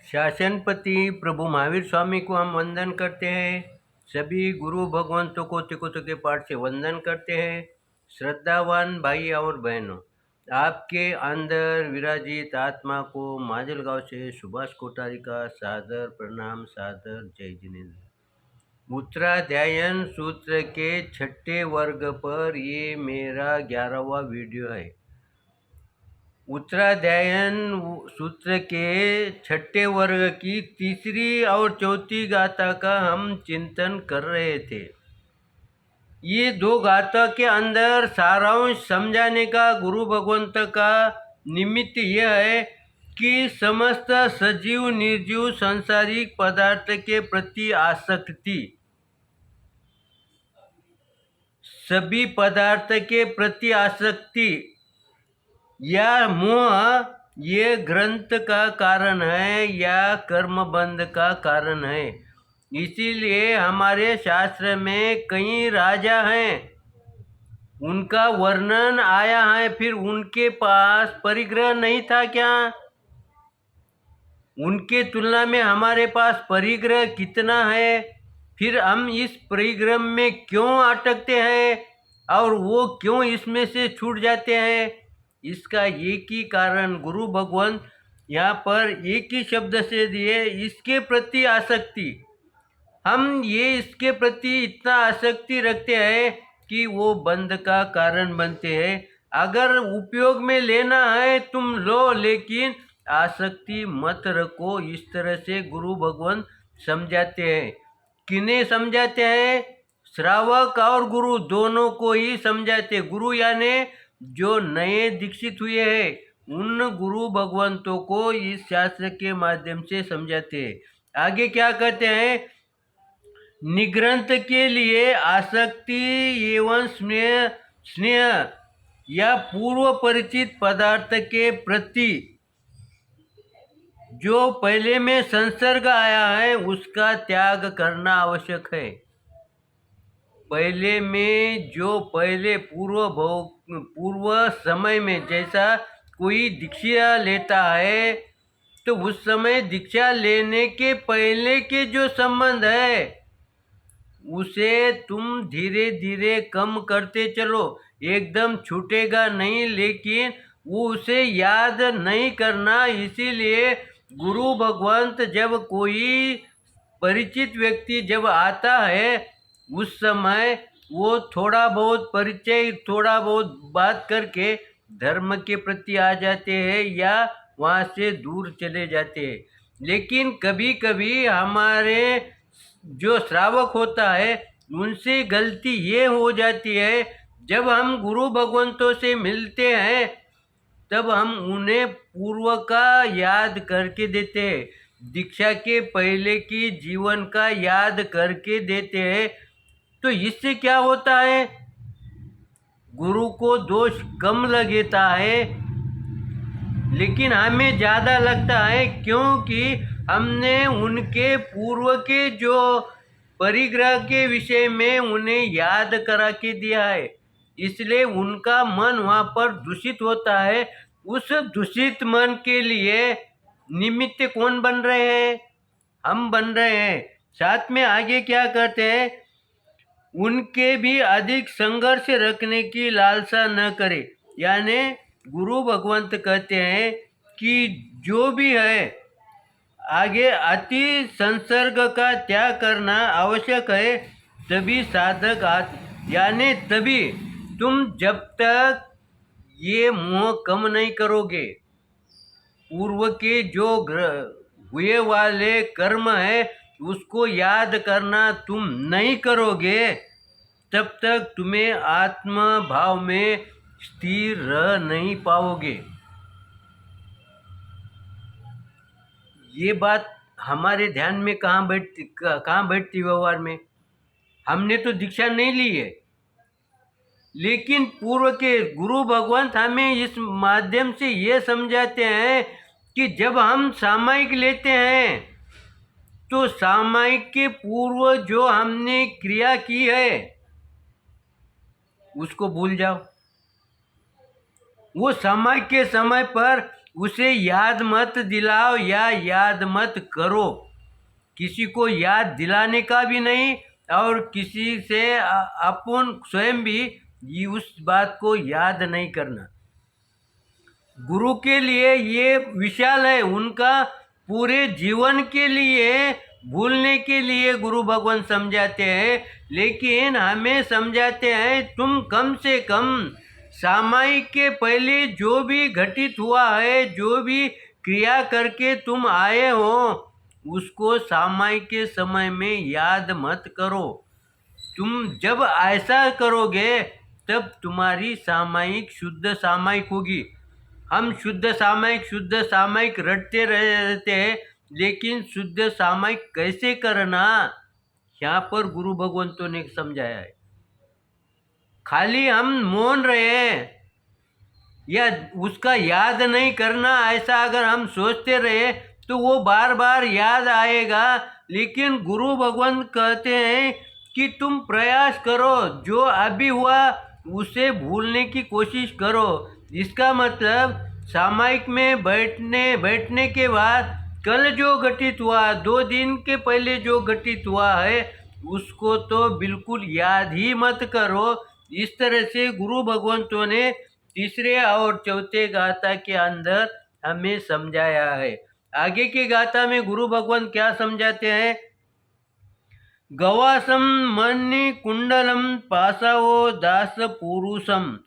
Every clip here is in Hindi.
शासनपति प्रभु महावीर स्वामी को हम वंदन करते हैं। सभी गुरु भगवंतों को तिकोतों के पाठ से वंदन करते हैं। श्रद्धावान भाई और बहनों, आपके अंदर विराजित आत्मा को माजलगांव से सुभाष कोठारी का सादर प्रणाम, सादर जय जिनेन्द्र। उत्तराध्यायन सूत्र के छठे वर्ग पर ये मेरा 11वां वीडियो है। उत्तराध्यायन सूत्र के छठे वर्ग की तीसरी और चौथी गाथा का हम चिंतन कर रहे थे। ये दो गाथा के अंदर सारांश समझाने का गुरु भगवंत का निमित्त यह है कि समस्त सजीव निर्जीव सांसारिक पदार्थ के प्रति आसक्ति, सभी पदार्थ के प्रति आसक्ति या मोह ये ग्रंथ का कारण है या कर्म बंध का कारण है। इसीलिए हमारे शास्त्र में कई राजा हैं, उनका वर्णन आया है। फिर उनके पास परिग्रह नहीं था क्या? उनके तुलना में हमारे पास परिग्रह कितना है? फिर हम इस परिग्रह में क्यों अटकते हैं और वो क्यों इसमें से छूट जाते हैं? इसका एक ही कारण गुरु भगवंत यहाँ पर एक ही शब्द से दिए, इसके प्रति आसक्ति। हम ये इसके प्रति इतना आसक्ति रखते हैं कि वो बंध का कारण बनते हैं। अगर उपयोग में लेना है तुम लो, लेकिन आसक्ति मत रखो। इस तरह से गुरु भगवंत समझाते हैं। किन्हें समझाते हैं? श्रावक और गुरु दोनों को ही समझाते। गुरु यानी जो नए दीक्षित हुए हैं उन गुरु भगवंतों को इस शास्त्र के माध्यम से समझाते हैं। आगे क्या कहते हैं? निग्रंथ के लिए आसक्ति एवं स्नेह या पूर्व परिचित पदार्थ के प्रति जो पहले में संसर्ग आया है उसका त्याग करना आवश्यक है। पहले में जो पहले पूर्व समय में जैसा कोई दीक्षा लेता है तो उस समय दीक्षा लेने के पहले के जो संबंध है उसे तुम धीरे धीरे कम करते चलो। एकदम छूटेगा नहीं, लेकिन वो उसे याद नहीं करना। इसीलिए गुरु भगवंत जब कोई परिचित व्यक्ति जब आता है उस समय वो थोड़ा बहुत परिचय, थोड़ा बहुत बात करके धर्म के प्रति आ जाते हैं या वहाँ से दूर चले जाते हैं। लेकिन कभी कभी हमारे जो श्रावक होता है उनसे गलती ये हो जाती है, जब हम गुरु भगवंतों से मिलते हैं तब हम उन्हें पूर्व का याद करके देते हैं, दीक्षा के पहले की जीवन का याद करके देते हैं। तो इससे क्या होता है? गुरु को दोष कम लगता है, लेकिन हमें ज़्यादा लगता है, क्योंकि हमने उनके पूर्व के जो परिग्रह के विषय में उन्हें याद करा के दिया है। इसलिए उनका मन वहाँ पर दूषित होता है। उस दूषित मन के लिए निमित्त कौन बन रहे हैं? हम बन रहे हैं। साथ में आगे क्या कहते हैं? उनके भी अधिक संघर्ष रखने की लालसा न करे। यानी गुरु भगवंत कहते हैं कि जो भी है आगे अति संसर्ग का त्याग करना आवश्यक है, तभी साधक यानी तभी तुम जब तक ये मोह कम नहीं करोगे, पूर्व के जो हुए वाले कर्म है उसको याद करना तुम नहीं करोगे, तब तक तुम्हें आत्म भाव में स्थिर रह नहीं पाओगे। ये बात हमारे ध्यान में कहाँ बैठती व्यवहार में? हमने तो दीक्षा नहीं ली है, लेकिन पूर्व के गुरु भगवंत हमें इस माध्यम से ये समझाते हैं कि जब हम सामायिक लेते हैं तो सामायिक के पूर्व जो हमने क्रिया की है उसको भूल जाओ। वो सामायिक के समय पर उसे याद मत दिलाओ या याद मत करो। किसी को याद दिलाने का भी नहीं और किसी से अपन स्वयं भी उस बात को याद नहीं करना। गुरु के लिए ये विशाल है, उनका पूरे जीवन के लिए भूलने के लिए गुरु भगवान समझाते हैं, लेकिन हमें समझाते हैं तुम कम से कम सामायिक के पहले जो भी घटित हुआ है, जो भी क्रिया करके तुम आए हो, उसको सामायिक के समय में याद मत करो। तुम जब ऐसा करोगे तब तुम्हारी सामायिक शुद्ध सामायिक होगी। हम शुद्ध सामायिक रटते रहते हैं, लेकिन शुद्ध सामायिक कैसे करना यहाँ पर गुरु भगवंतों ने समझाया है। खाली हम मौन रहे या उसका याद नहीं करना, ऐसा अगर हम सोचते रहे तो वो बार बार याद आएगा। लेकिन गुरु भगवान कहते हैं कि तुम प्रयास करो, जो अभी हुआ उसे भूलने की कोशिश करो। इसका मतलब सामायिक में बैठने के बाद कल जो घटित हुआ, 2 दिन के पहले जो घटित हुआ है, उसको तो बिल्कुल याद ही मत करो। इस तरह से गुरु भगवंतों ने तीसरे और चौथे गाथा के अंदर हमें समझाया है। आगे के गाथा में गुरु भगवान क्या समझाते हैं? गवासम मणि कुंडलम पासावो दास पुरुषम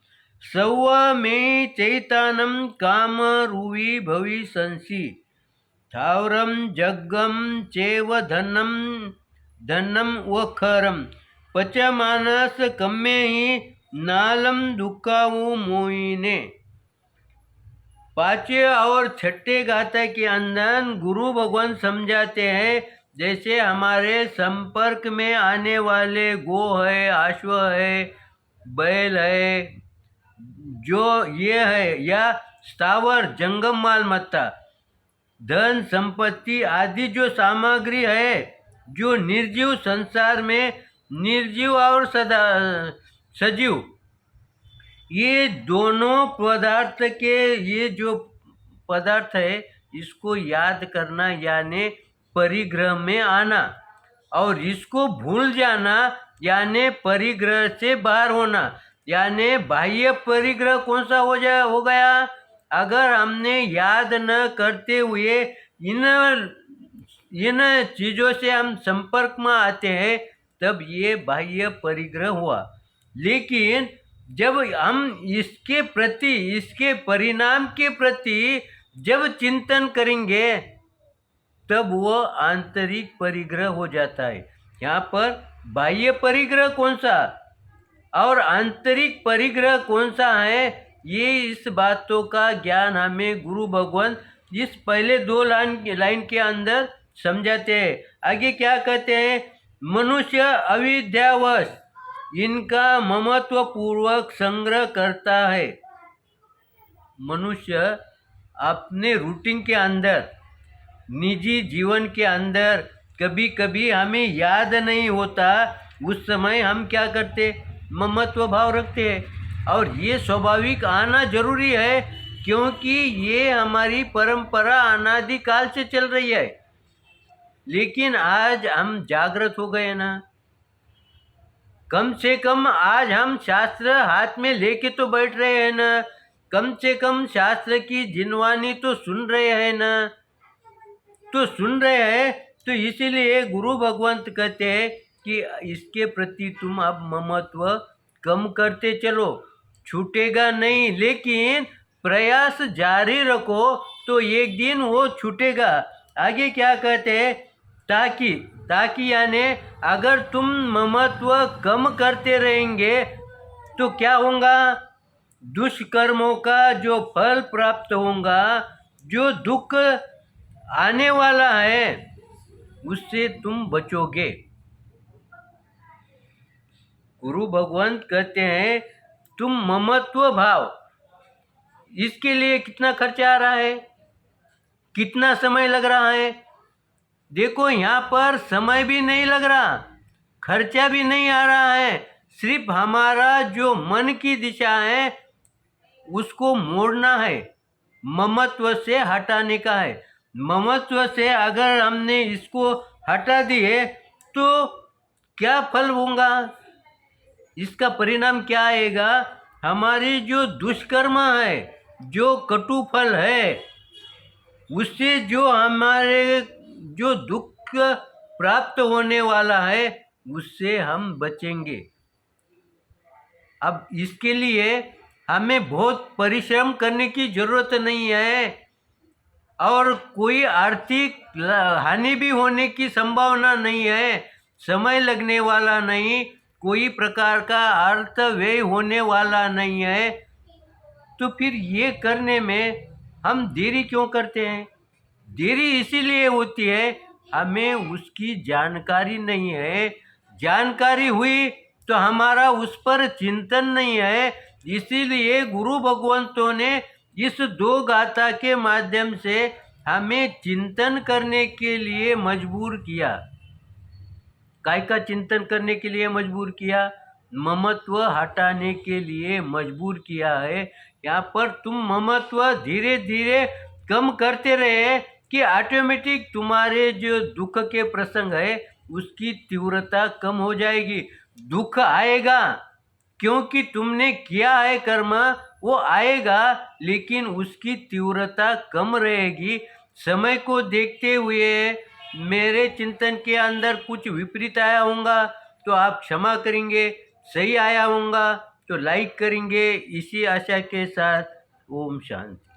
सव में चैतानम काम रुवि भवि संसी थावरम जग्गम चेव धनम व खरम पचमानस कम्मे ही नालम दुखाऊ मोइने। 5वें और 6ठे गाथा के अंदर गुरु भगवान समझाते हैं, जैसे हमारे संपर्क में आने वाले गो है, अश्व है, बैल है, जो ये है, या स्थावर जंगम मालमत्ता, धन संपत्ति आदि जो सामग्री है, जो निर्जीव संसार में निर्जीव और सजीव, ये दोनों पदार्थ के ये जो पदार्थ है, इसको याद करना यानी परिग्रह में आना, और इसको भूल जाना यानी परिग्रह से बाहर होना। यानी बाह्य परिग्रह कौन सा हो गया? अगर हमने याद न करते हुए इन चीज़ों से हम संपर्क में आते हैं, तब ये बाह्य परिग्रह हुआ। लेकिन जब हम इसके प्रति, इसके परिणाम के प्रति जब चिंतन करेंगे, तब वो आंतरिक परिग्रह हो जाता है। यहाँ पर बाह्य परिग्रह कौन सा और आंतरिक परिग्रह कौन सा है, ये इस बातों का ज्ञान हमें गुरु भगवान इस पहले 2 लाइन के अंदर समझाते हैं। आगे क्या कहते हैं? मनुष्य अविद्यावश इनका ममत्व पूर्वक संग्रह करता है। मनुष्य अपने रूटीन के अंदर, निजी जीवन के अंदर कभी कभी हमें याद नहीं होता, उस समय हम क्या करते? ममत्व भाव रखते हैं। और ये स्वाभाविक आना जरूरी है, क्योंकि ये हमारी परंपरा अनादिकाल से चल रही है। लेकिन आज हम जागृत हो गए ना, कम से कम आज हम शास्त्र हाथ में लेके तो बैठ रहे हैं ना, कम से कम शास्त्र की जिनवानी तो सुन रहे हैं ना। तो सुन रहे हैं, तो इसीलिए गुरु भगवंत कहते हैं कि इसके प्रति तुम अब ममत्व कम करते चलो, छूटेगा नहीं, लेकिन प्रयास जारी रखो तो एक दिन वो छूटेगा। आगे क्या कहते हैं? ताकि यानी अगर तुम ममत्व कम करते रहेंगे तो क्या होगा? दुष्कर्मों का जो फल प्राप्त होगा, जो दुख आने वाला है, उससे तुम बचोगे। गुरु भगवंत कहते हैं तुम ममत्व भाव, इसके लिए कितना खर्चा आ रहा है, कितना समय लग रहा है? देखो, यहाँ पर समय भी नहीं लग रहा, खर्चा भी नहीं आ रहा है। सिर्फ हमारा जो मन की दिशा है उसको मोड़ना है। ममत्व से हटाने का है। ममत्व से अगर हमने इसको हटा दिए तो क्या फल होगा, इसका परिणाम क्या आएगा? हमारी जो दुष्कर्म है, जो कटु फल है, उससे जो हमारे जो दुख प्राप्त होने वाला है उससे हम बचेंगे। अब इसके लिए हमें बहुत परिश्रम करने की जरूरत नहीं है और कोई आर्थिक हानि भी होने की संभावना नहीं है, समय लगने वाला नहीं, कोई प्रकार का अर्थ व्यय होने वाला नहीं है। तो फिर ये करने में हम देरी क्यों करते हैं? देरी इसीलिए होती है हमें उसकी जानकारी नहीं है। जानकारी हुई तो हमारा उस पर चिंतन नहीं है, इसीलिए गुरु भगवंतों ने इस दो गाथा के माध्यम से हमें चिंतन करने के लिए मजबूर किया। काय का चिंतन करने के लिए मजबूर किया? ममत्व हटाने के लिए मजबूर किया है। यहाँ पर तुम ममत्व धीरे धीरे कम करते रहे कि ऑटोमेटिक तुम्हारे जो दुख के प्रसंग है उसकी तीव्रता कम हो जाएगी। दुख आएगा क्योंकि तुमने किया है कर्म, वो आएगा लेकिन उसकी तीव्रता कम रहेगी। समय को देखते हुए मेरे चिंतन के अंदर कुछ विपरीत आया होगा तो आप क्षमा करेंगे, सही आया होगा तो लाइक करेंगे। इसी आशा के साथ ओम शांति।